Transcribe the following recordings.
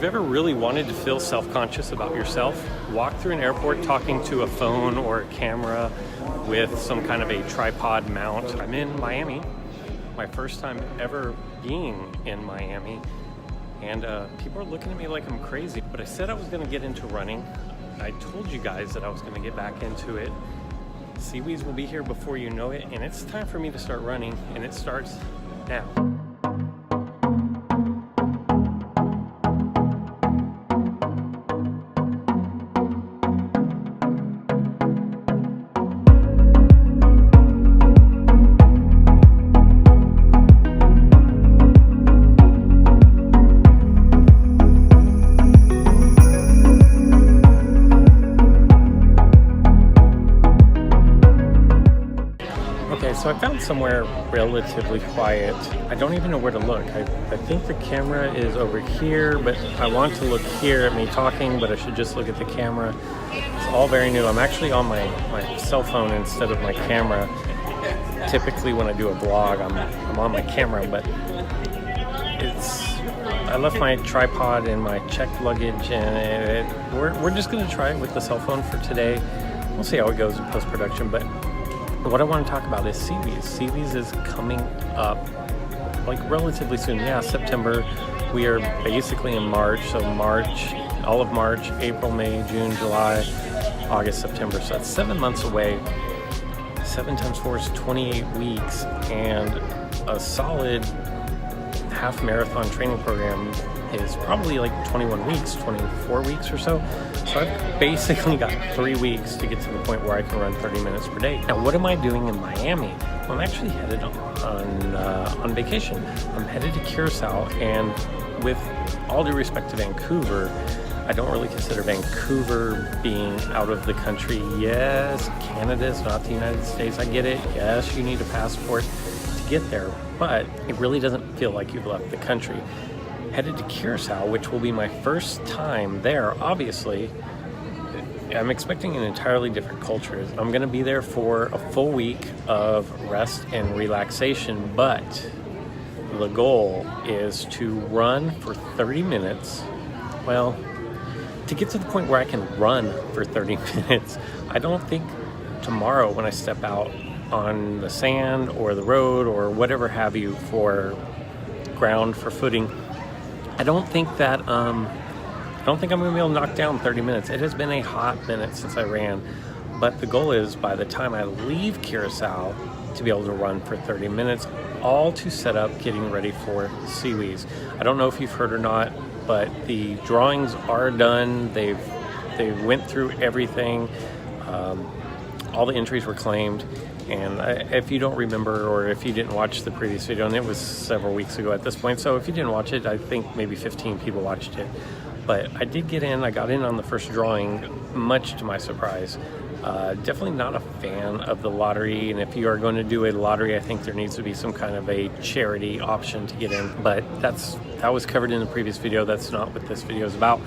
ever really wanted to feel self-conscious about yourself, walk through an airport talking to a phone or a camera with some kind of a tripod mount. I'm in Miami, my first time ever being in Miami, and people are looking at me like I'm crazy. But I said I was going to get into running. I told you guys that I was going to get back into it. Seawheeze will be here before you know it, and it's time for me to start running, and it starts now. So I found somewhere relatively quiet. I don't even know where to look. I think the camera is over here, but I want to look here at me talking, but I should just look at the camera. It's all very new. I'm actually on my cell phone instead of my camera. Typically when I do a vlog, I'm on my camera, but I left my tripod in my checked luggage, and we're just gonna try it with the cell phone for today. We'll see how it goes in post-production, but what I want to talk about is Seawheeze. Seawheeze is coming up like relatively soon. Yeah, September. We are basically in March, so all of March, April, May, June, July, August, September. So that's 7 months away. 7 times 4 is 28 weeks, and a solid half marathon training program is probably like 21 weeks, 24 weeks or so. So I've basically got 3 weeks to get to the point where I can run 30 minutes per day. Now, what am I doing in Miami? Well, I'm actually headed on vacation. I'm headed to Curacao, and with all due respect to Vancouver, I don't really consider Vancouver being out of the country. Yes, Canada is not the United States. I get it. Yes, you need a passport to get there, but it really doesn't feel like you've left the country. Headed to Curacao, which will be my first time there, obviously. I'm expecting an entirely different culture. I'm going to be there for a full week of rest and relaxation, but the goal is to run for 30 minutes. Well, to get to the point where I can run for 30 minutes, I don't think tomorrow when I step out on the sand or the road or whatever have you for ground, for footing, I don't think I'm going to be able to knock down 30 minutes. It has been a hot minute since I ran, but the goal is by the time I leave Curacao to be able to run for 30 minutes, all to set up getting ready for Seawheeze. I don't know if you've heard or not, but the drawings are done. They went through everything. All the entries were claimed. And if you don't remember, or if you didn't watch the previous video, and it was several weeks ago at this point, so if you didn't watch it, I think maybe 15 people watched it. But I did get in. I got in on the first drawing, much to my surprise. Definitely not a fan of the lottery, and if you are going to do a lottery, I think there needs to be some kind of a charity option to get in. But that was covered in the previous video. That's not what this video is about.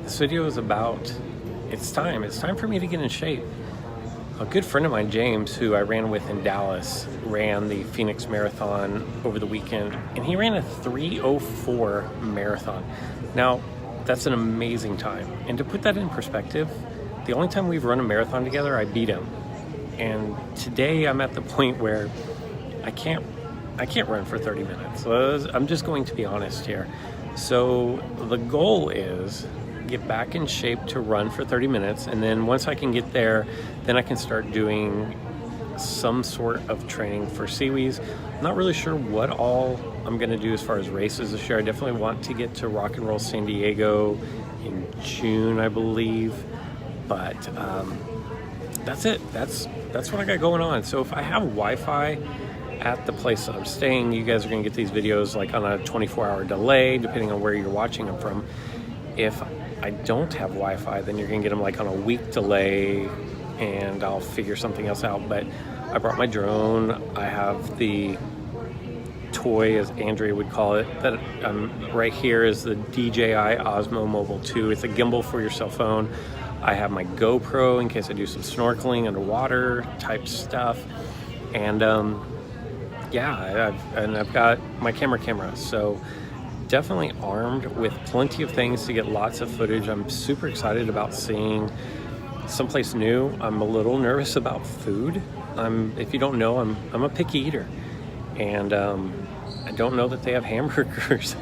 This video is about, it's time for me to get in shape. A good friend of mine, James, who I ran with in Dallas, ran the Phoenix Marathon over the weekend, and he ran a 3:04 marathon. Now, that's an amazing time. And to put that in perspective, the only time we've run a marathon together, I beat him. And today I'm at the point where I can't run for 30 minutes. So I'm just going to be honest here. So the goal is get back in shape to run for 30 minutes, and then once I can get there, then I can start doing some sort of training for Seawheeze. I'm not really sure what all I'm going to do as far as races this year. I definitely want to get to Rock and Roll San Diego in June, I believe, but that's it. That's what I got going on. So if I have Wi-Fi at the place that I'm staying, you guys are going to get these videos like on a 24-hour delay, depending on where you're watching them from. If I don't have Wi-Fi, then you're gonna get them like on a week delay, and I'll figure something else out. But I brought my drone. I have the toy, as Andrea would call it, that right here is the DJI Osmo Mobile 2. It's a gimbal for your cell phone. I have my GoPro in case I do some snorkeling, underwater type stuff. And yeah, I've got my camera. So definitely armed with plenty of things to get lots of footage. I'm super excited about seeing someplace new. I'm a little nervous about food. If you don't know, I'm a picky eater, and I don't know that they have hamburgers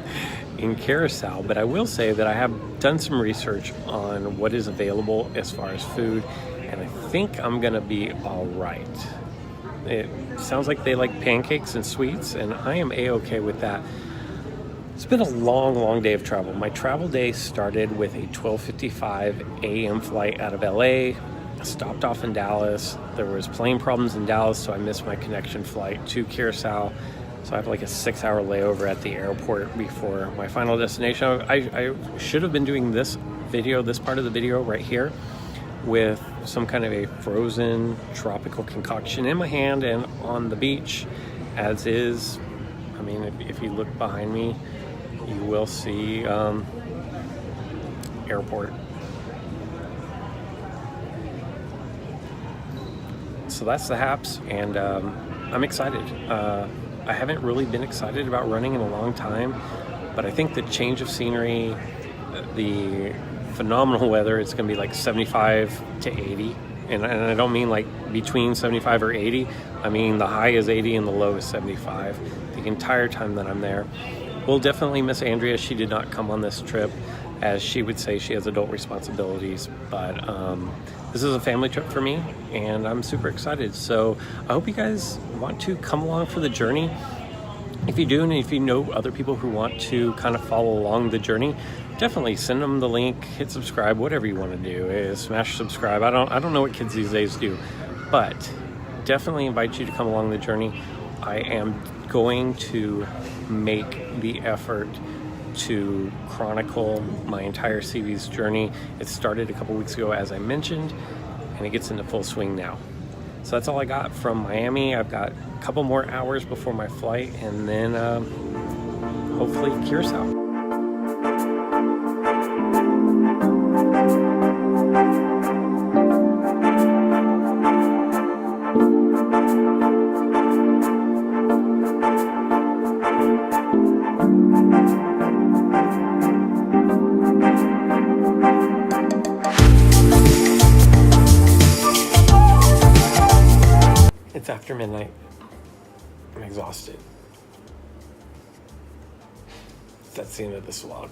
in Curacao, but I will say that I have done some research on what is available as far as food, and I think I'm gonna be all right. It sounds like they like pancakes and sweets, and I am a-okay with that. It's been a long day of travel. My travel day started with a 12:55 a.m. flight out of LA. I stopped off in Dallas. There was plane problems in Dallas, so I missed my connection flight to Curacao. So I have like a 6-hour layover at the airport before my final destination. I should have been doing this part of the video right here with some kind of a frozen tropical concoction in my hand and on the beach, as is. I mean, if you look behind me, you will see airport. So that's the haps, and I'm excited. I haven't really been excited about running in a long time, but I think the change of scenery, the phenomenal weather, it's going to be like 75 to 80. And I don't mean like between 75 or 80. I mean the high is 80 and the low is 75 the entire time that I'm there. We'll definitely miss Andrea. She did not come on this trip. As she would say, she has adult responsibilities, but this is a family trip for me, and I'm super excited. So I hope you guys want to come along for the journey. If you do, and if you know other people who want to kind of follow along the journey, definitely send them the link, hit subscribe, whatever you want to do. Smash subscribe. I don't know what kids these days do, but definitely invite you to come along the journey. I am going to make the effort to chronicle my entire Seawheeze journey. It started a couple weeks ago, as I mentioned, and it gets into full swing now. So that's all I got from Miami. I've got a couple more hours before my flight, and then hopefully Curacao. It's after midnight. I'm exhausted. That's the end of this vlog.